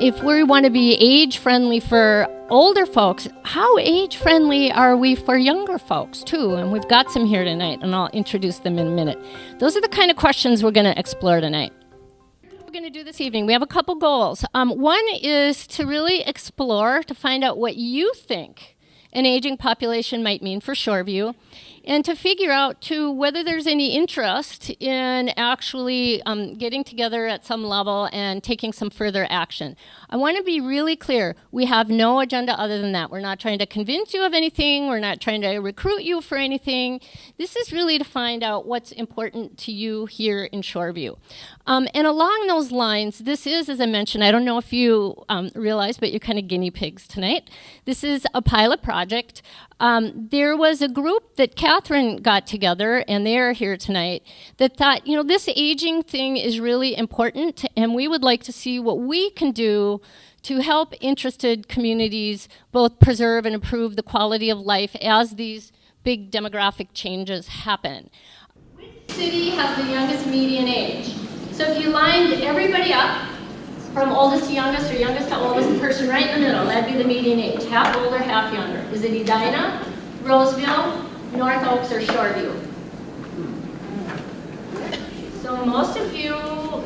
if we want to be age-friendly for older folks, how age-friendly are we for younger folks, too? And we've got some here tonight, and I'll introduce them in a minute. Those are the kind of questions we're going to explore tonight. We're going to do this evening. We have a couple goals. One is to really explore, to find out what you think an aging population might mean for Shoreview, and to figure out, too, whether there's any interest in actually getting together at some level and taking some further action. I want to be really clear. We have no agenda other than that. We're not trying to convince you of anything. We're not trying to recruit you for anything. This is really to find out what's important to you here in Shoreview. And along those lines, this is, as I mentioned, I don't know if you realize, but you're kind of guinea pigs tonight. This is a pilot project. There was a group that Catherine got together, and they are here tonight, that thought, you know, this aging thing is really important, and we would like to see what we can do to help interested communities both preserve and improve the quality of life as these big demographic changes happen. Which city has the youngest median age? So if you lined everybody up, from oldest to youngest, or youngest to oldest, the person right in the middle, that'd be the median age, half older, half younger. Is it Edina, Roseville, North Oaks, or Shoreview? So most of you,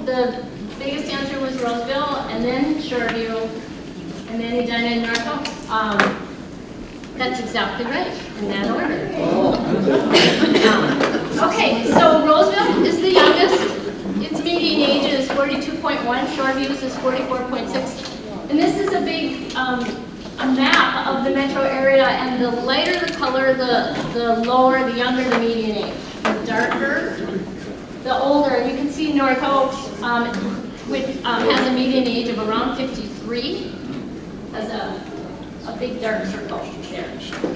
the biggest answer was Roseville, and then Shoreview, and then Edina and North Oaks. That's exactly right, in that order. Okay, so Roseville is the youngest. Its median age is 42.1, Shoreview's is 44.6. And this is a big a map of the metro area, and the lighter the color, the lower, the younger the median age. The darker, the older. And you can see North Oaks, which has a median age of around 53, has a big dark circle there.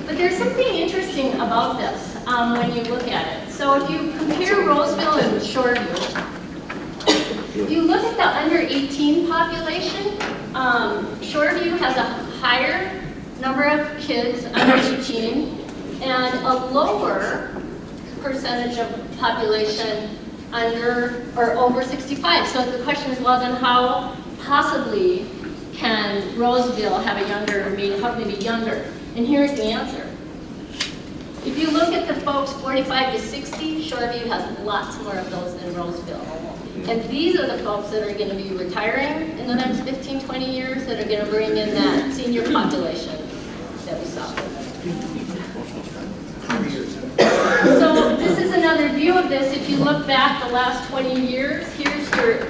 But there's something interesting about this when you look at it. So if you compare Roseville and Shoreview, if you look at the under 18 population, Shoreview has a higher number of kids under 18 and a lower percentage of population under or over 65. So the question is, well, then how possibly can Roseville have a younger, how can they be younger? And here's the answer. If you look at the folks 45 to 60, Shoreview has lots more of those than Roseville. And these are the folks that are going to be retiring in the next 15, 20 years that are going to bring in that senior population that we saw. So this is another view of this. If you look back the last 20 years, here's your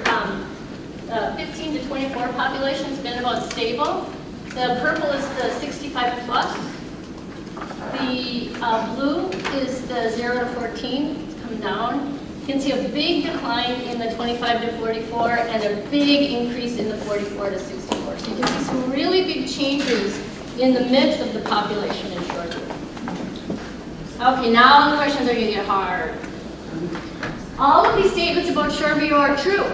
15 to 24 population's been about stable. The purple is the 65 plus. The blue is the 0 to 14. It's come down. You can see a big decline in the 25 to 44 and a big increase in the 44 to 64. So you can see some really big changes in the mix of the population in Shoreview. Okay, now the questions are going to get hard. All of these statements about Shoreview are true,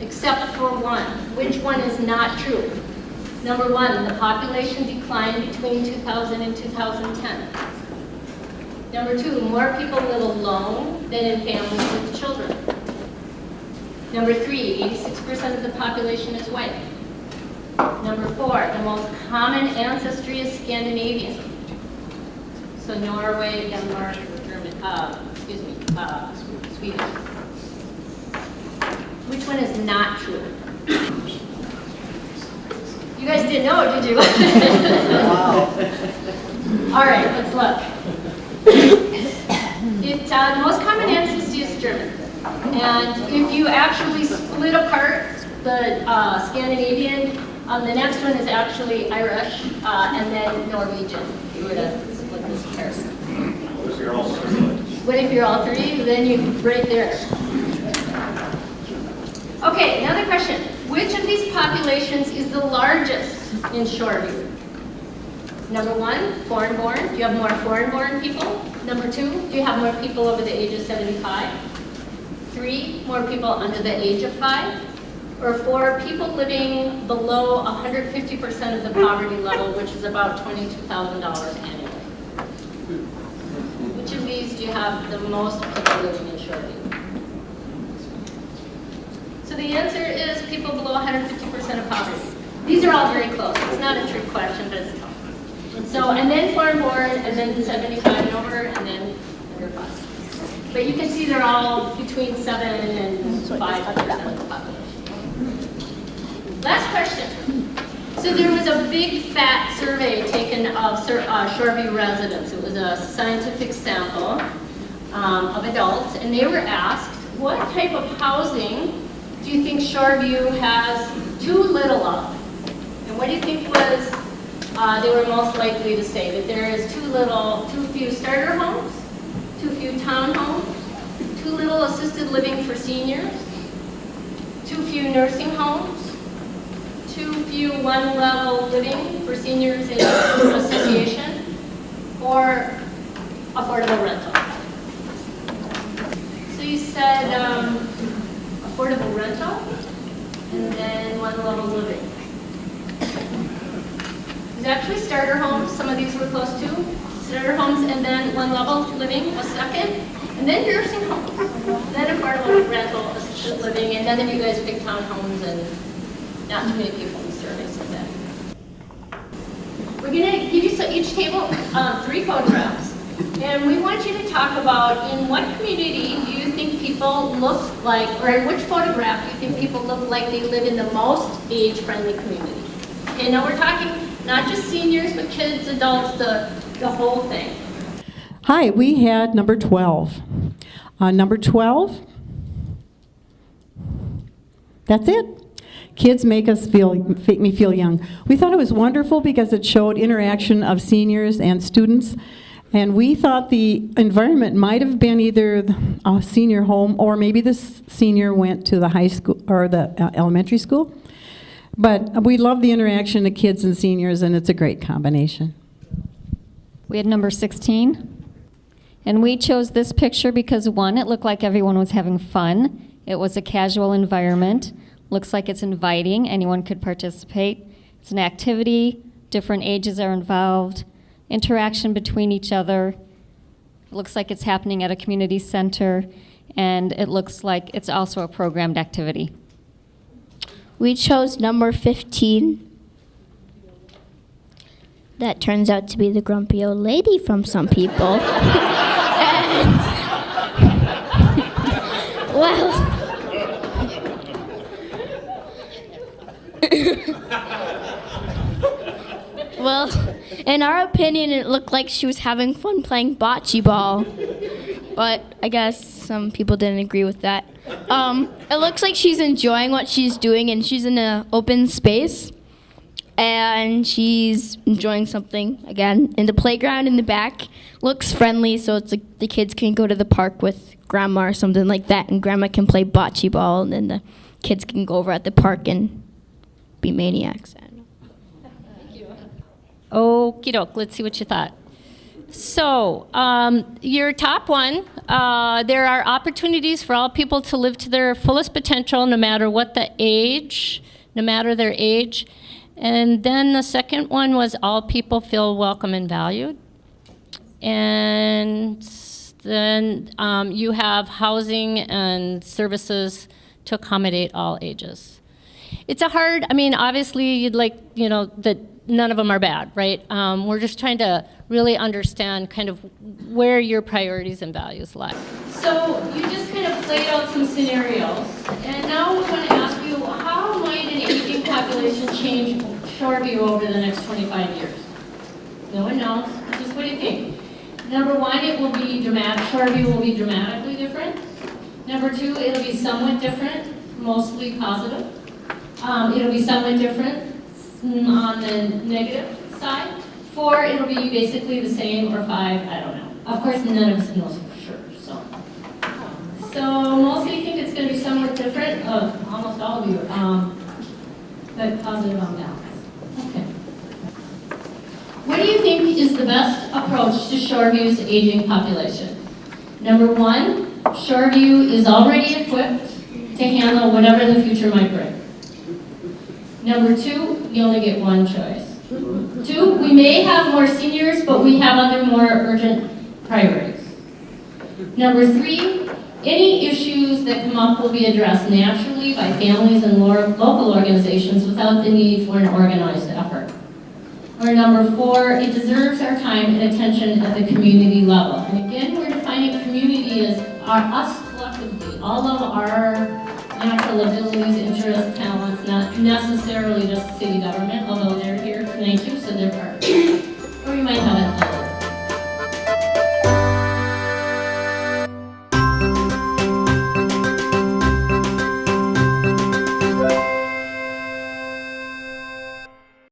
except for one. Which one is not true? Number one, the population declined between 2000 and 2010. Number two, more people live alone than in families with children. Number three, 86% of the population is white. Number four, the most common ancestry is Scandinavian. So Norway, Denmark, German, Sweden. Which one is not true? You guys didn't know, did you? Wow. All right, let's look. The most common ancestry is German. And if you actually split apart the Scandinavian, the next one is actually Irish, and then Norwegian, if you were to split this comparison. What if you're all three? What if you're all three? Then you're right there. Okay, another question. Which of these populations is the largest in Shoreview? Number one, foreign-born. Do you have more foreign-born people? Number two, do you have more people over the age of 75? Three, more people under the age of 5? Or four, people living below 150% of the poverty level, which is about $22,000 annually. Which of these do you have the most people living in Shoreview? So the answer is people below 150% of poverty. These are all very close. It's not a trick question, but it's tough. So, and then farm board, and then 75 and over, and then under bus. But you can see they're all between 7 and 5% of the population. Last question. So there was a big fat survey taken of Shoreview residents. It was a scientific sample of adults, and they were asked, what type of housing do you think Shoreview has too little of? And what do you think was they were most likely to say? That there is too few starter homes, too few townhomes, too little assisted living for seniors, too few nursing homes, too few one-level living for seniors in association, or affordable rental. So you said affordable rental, and then one-level living. There's actually starter homes. Some of these were close to. Starter homes, and then one-level living was second, and then nursing homes, then affordable rental, assisted living, and then you guys picked townhomes and not too many people in the survey said that. We're going to give you each table 3 photographs, and we want you to talk about in what community do you think people look like, or in which photograph do you think people look like they live in the most age-friendly community. Okay, now we're talking not just seniors, but kids, adults, the whole thing. Hi, we had number 12. Number 12, that's it. Kids make me feel young. We thought it was wonderful because it showed interaction of seniors and students, and we thought the environment might have been either a senior home or maybe the senior went to the high school or the elementary school. But we love the interaction of kids and seniors, and it's a great combination. We had number 16. And we chose this picture because, one, it looked like everyone was having fun. It was a casual environment. Looks like it's inviting. Anyone could participate. It's an activity. Different ages are involved. Interaction between each other. It looks like it's happening at a community center. And it looks like it's also a programmed activity. We chose number 15. That turns out to be the grumpy old lady from some people. And, well, in our opinion, it looked like she was having fun playing bocce ball. But I guess some people didn't agree with that. It looks like she's enjoying what she's doing, and she's in an open space. And she's enjoying something, again, in the playground in the back. Looks friendly, so it's like the kids can go to the park with grandma or something like that, and grandma can play bocce ball, and then the kids can go over at the park and be maniacs. I don't know. Thank you. Okie doke, let's see what you thought. So, your top one, there are opportunities for all people to live to their fullest potential, no matter what the age, no matter their age. And then the second one was all people feel welcome and valued. And then you have housing and services to accommodate all ages. It's a hard, I mean, obviously you'd like, that none of them are bad, right? We're just trying to really understand kind of where your priorities and values lie. So you just kind of played out some scenarios. And now we want to ask you, how might an aging population change Shoreview over the next 25 years? No one knows. Just what do you think? Number one, it will be dramatic. Shoreview will be dramatically different. Number two, it'll be somewhat different, mostly positive. It'll be somewhat different on the negative side. 4, it'll be basically the same, or 5, I don't know. Of course, none of us knows for sure. So mostly think it's going to be somewhat different. Almost all of you, but positive on balance. Okay. What do you think is the best approach to Shoreview's aging population? Number 1, Shoreview is already equipped to handle whatever the future might bring. Number 2, you only get one choice. 2, we may have more seniors, but we have other more urgent priorities. Number 3, Any issues that come up will be addressed naturally by families and local organizations without the need for an organized effort. Or number 4, it deserves our time and attention at the community level. And again, we're defining community as us collectively, all of our natural abilities, interests, talents, not necessarily just city government, although they're here tonight too, so they're part of it. Or you might have